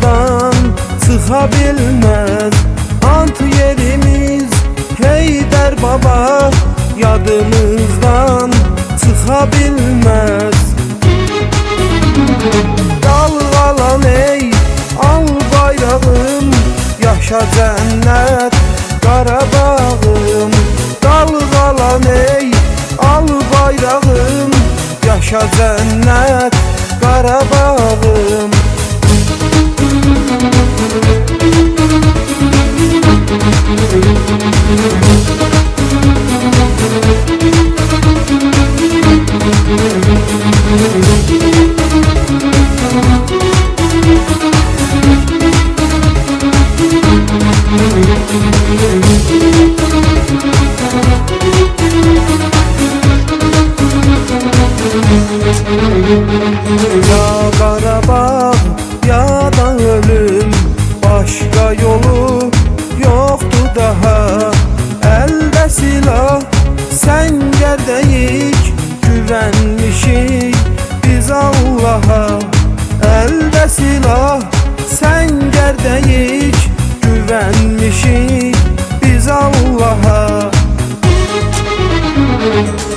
yadımızdan çıxa bilmez. Ant yerimiz Heydər Baba yadımızdan çıxa bilmez. Dalğalan ey al bayrağım, yaşa cennet Qarabağım. Dalğalan ey al bayrağım, yaşa cennet Qarabağım. Ya Qarabağ ya da ölüm, başka yolu yoktu daha. Elde silah səngərdəyik, güvenmişik biz Allah'a. Elde silah səngərdəyik, güvenmişik biz Allah'a.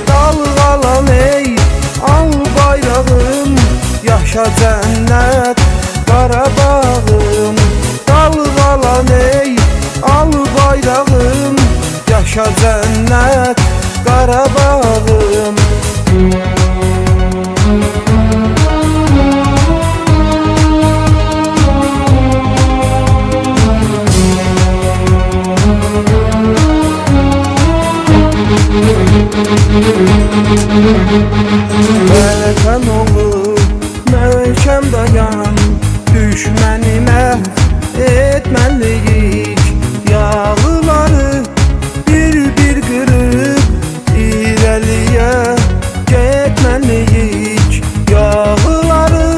Dalğalan ey al bayrağım, yaşa cennet Qarabağım. Dalğalan ey al bayrağım, yaşa cennet Qarabağım. Vətən olur möhkəm dayan, düşməni məhv etməliyik. Yağları bir-bir qırıb irəliyə getməliyik. Yağları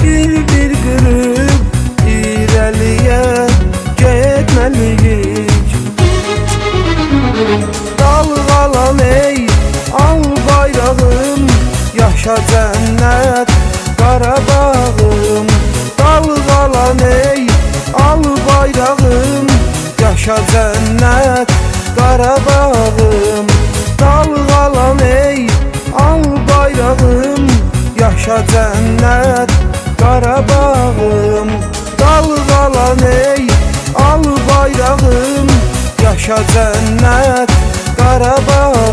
bir-bir qırıb irəliyə getməliyik. Dalğalan ey al bayrağım, yaşa cennet Qarabağım. Dalğalan ey al bayrağım, yaşa cennet Qarabağım. Dalğalan ey al bayrağım, yaşa cennet Qarabağım. Dalğalan ey al bayrağım, yaşa cennet Qarabağım.